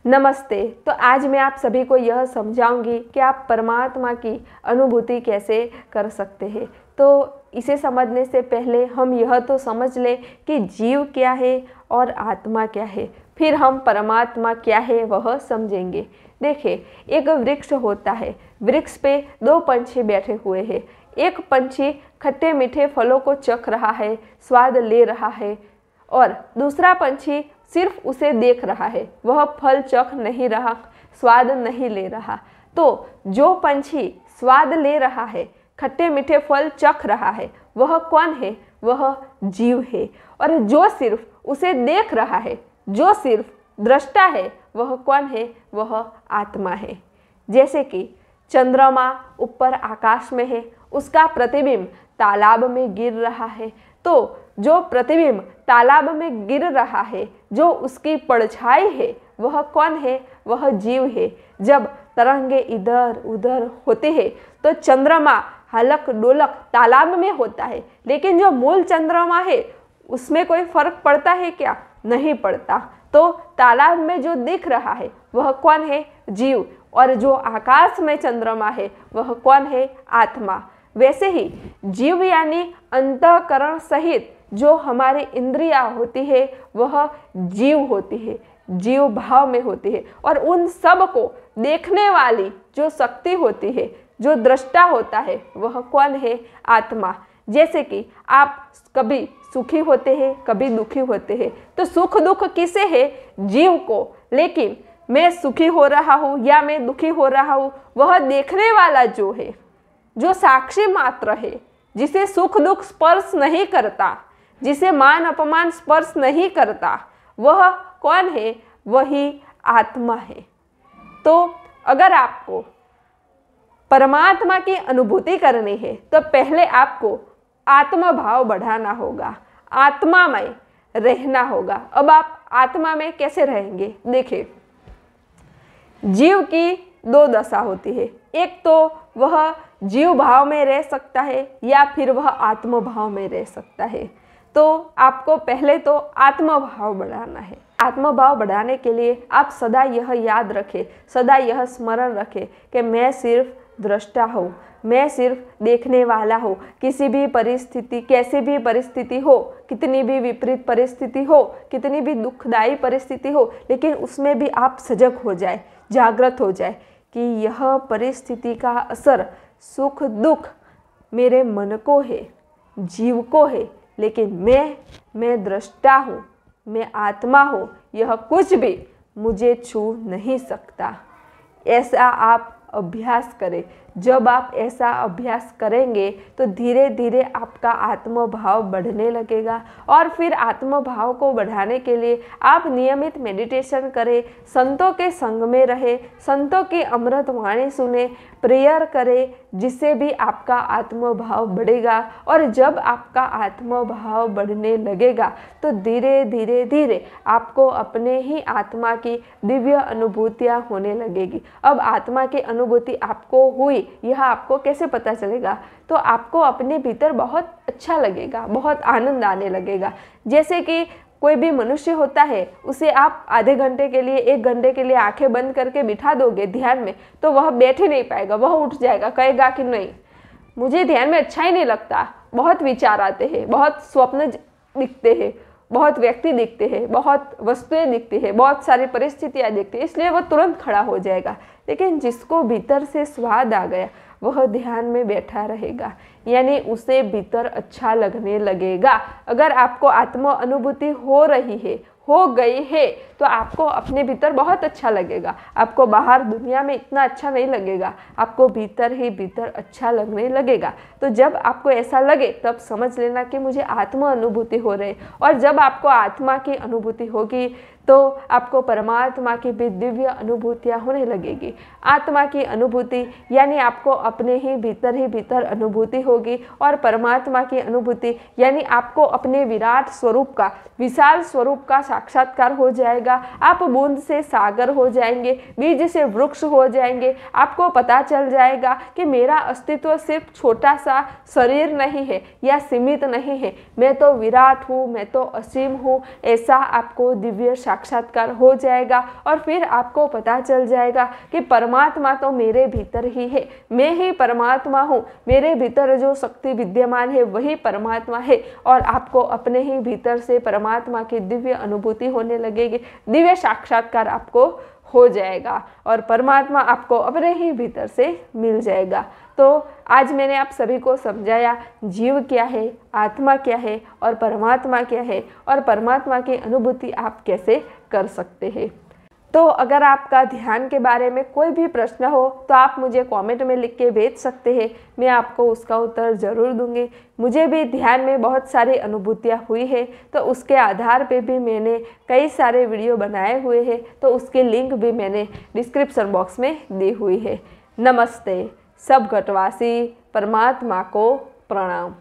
नमस्ते। तो आज मैं आप सभी को यह समझाऊंगी कि आप परमात्मा की अनुभूति कैसे कर सकते हैं। तो इसे समझने से पहले हम यह तो समझ लें कि जीव क्या है और आत्मा क्या है, फिर हम परमात्मा क्या है वह समझेंगे। देखिए, एक वृक्ष होता है, वृक्ष पे दो पंछी बैठे हुए हैं। एक पंछी खट्टे मीठे फलों को चख रहा है, स्वाद ले रहा है, और दूसरा पंछी सिर्फ उसे देख रहा है, वह फल चख नहीं रहा, स्वाद नहीं ले रहा। तो जो पंछी स्वाद ले रहा है, खट्टे मीठे फल चख रहा है, वह कौन है? वह जीव है। और जो सिर्फ उसे देख रहा है, जो सिर्फ दृष्टा है, वह कौन है? वह आत्मा है। जैसे कि चंद्रमा ऊपर आकाश में है, उसका प्रतिबिंब तालाब में गिर रहा है, तो जो प्रतिबिंब तालाब में गिर रहा है, जो उसकी परछाई है, वह कौन है? वह जीव है। जब तरंगे इधर उधर होते हैं तो चंद्रमा हलक डोलक तालाब में होता है, लेकिन जो मूल चंद्रमा है उसमें कोई फर्क पड़ता है क्या? नहीं पड़ता। तो तालाब में जो दिख रहा है वह कौन है? जीव। और जो आकाश में चंद्रमा है वह कौन है? आत्मा। वैसे ही जीव यानी अंतःकरण सहित जो हमारी इंद्रियां होती है वह जीव होती है, जीव भाव में होती है। और उन सब को देखने वाली जो शक्ति होती है, जो दृष्टा होता है, वह कौन है? आत्मा। जैसे कि आप कभी सुखी होते हैं, कभी दुखी होते हैं, तो सुख दुख किसे है? जीव को। लेकिन मैं सुखी हो रहा हूँ या मैं दुखी हो रहा हूँ, वह देखने वाला जो है, जो साक्षी मात्र है, जिसे सुख दुख स्पर्श नहीं करता, जिसे मान अपमान स्पर्श नहीं करता, वह कौन है? वही आत्मा है। तो अगर आपको परमात्मा की अनुभूति करनी है तो पहले आपको आत्मा भाव बढ़ाना होगा, आत्मामय रहना होगा। अब आप आत्मा में कैसे रहेंगे? देखिए, जीव की दो दशा होती है। एक तो वह जीव भाव में रह सकता है या फिर वह आत्म भाव में रह सकता है। तो आपको पहले तो आत्म भाव बढ़ाना है। आत्म भाव बढ़ाने के लिए आप सदा यह याद रखें, सदा यह स्मरण रखें कि मैं सिर्फ दृष्टा हूँ, मैं सिर्फ देखने वाला हूँ। किसी भी परिस्थिति, कैसे भी परिस्थिति हो, कितनी भी विपरीत परिस्थिति हो, कितनी भी दुखदायी परिस्थिति हो, लेकिन उसमें भी आप सजग हो जाए, जागृत हो जाए कि यह परिस्थिति का असर सुख दुख मेरे मन को है, जीव को है, लेकिन मैं दृष्टा हूँ, मैं आत्मा हूँ, यह कुछ भी मुझे छू नहीं सकता। ऐसा आप अभ्यास करें। जब आप ऐसा अभ्यास करेंगे तो धीरे धीरे आपका आत्म भाव बढ़ने लगेगा। और फिर आत्म भाव को बढ़ाने के लिए आप नियमित मेडिटेशन करें, संतों के संग में रहे, संतों की अमृत वाणी सुने, प्रेयर करें, जिससे भी आपका आत्म भाव बढ़ेगा। और जब आपका आत्म भाव बढ़ने लगेगा तो धीरे धीरे धीरे आपको अपने ही आत्मा की दिव्य अनुभूतियाँ होने लगेगी। अब आत्मा की अनुभूति आपको हुई, यह आपको कैसे पता चलेगा? तो आपको अपने भीतर बहुत अच्छा लगेगा, बहुत आनंद आने लगेगा। जैसे कि कोई भी मनुष्य होता है, उसे आप आधे घंटे के लिए, एक घंटे के लिए आंखें बंद करके बिठा दोगे ध्यान में, तो वह बैठ ही नहीं पाएगा, वह उठ जाएगा, कहेगा कि नहीं, मुझे ध्यान में अच्छा ही नहीं लगता, बहुत विचार आते हैं, बहुत स्वप्न दिखते हैं, बहुत व्यक्ति दिखते हैं, बहुत वस्तुएं दिखती है, बहुत सारी परिस्थितियां दिखती है, इसलिए वह तुरंत खड़ा हो जाएगा। लेकिन जिसको भीतर से स्वाद आ गया वह ध्यान में बैठा रहेगा, यानी उसे भीतर अच्छा लगने लगेगा। अगर आपको आत्म अनुभूति हो रही है, हो गई है, तो आपको अपने भीतर बहुत अच्छा लगेगा। आपको बाहर दुनिया में इतना अच्छा नहीं लगेगा, आपको भीतर ही भीतर अच्छा लगने लगेगा। तो जब आपको ऐसा लगे तब समझ लेना कि मुझे आत्म अनुभूति हो रही। और जब आपको आत्मा की अनुभूति होगी तो आपको परमात्मा की भी दिव्य अनुभूतियाँ होने लगेगी। आत्मा की अनुभूति यानी आपको अपने ही भीतर अनुभूति होगी, और परमात्मा की अनुभूति यानी आपको अपने विराट स्वरूप का, विशाल स्वरूप का साक्षात्कार हो जाएगा। आप बूंद से सागर हो जाएंगे, बीज से वृक्ष हो जाएंगे। आपको पता चल जाएगा कि मेरा अस्तित्व सिर्फ छोटा सा शरीर नहीं है या सीमित नहीं है, मैं तो विराट हूँ, मैं तो असीम हूँ। ऐसा आपको दिव्य साक्षात्कार हो जाएगा और फिर आपको पता चल जाएगा कि परमात्मा तो मेरे भीतर ही है, मैं ही परमात्मा हूँ, मेरे भीतर जो शक्ति विद्यमान है वही परमात्मा है। और आपको अपने ही भीतर से परमात्मा की दिव्य अनुभूति होने लगेगी, दिव्य साक्षात्कार आपको हो जाएगा और परमात्मा आपको अपने ही भीतर से मिल जाएगा। तो आज मैंने आप सभी को समझाया जीव क्या है, आत्मा क्या है और परमात्मा क्या है, और परमात्मा की अनुभूति आप कैसे कर सकते हैं। तो अगर आपका ध्यान के बारे में कोई भी प्रश्न हो तो आप मुझे कमेंट में लिख के भेज सकते हैं, मैं आपको उसका उत्तर ज़रूर दूंगी। मुझे भी ध्यान में बहुत सारी अनुभूतियाँ हुई है, तो उसके आधार पे भी मैंने कई सारे वीडियो बनाए हुए हैं, तो उसके लिंक भी मैंने डिस्क्रिप्शन बॉक्स में दी हुई है। नमस्ते। सब घटवासी परमात्मा को प्रणाम।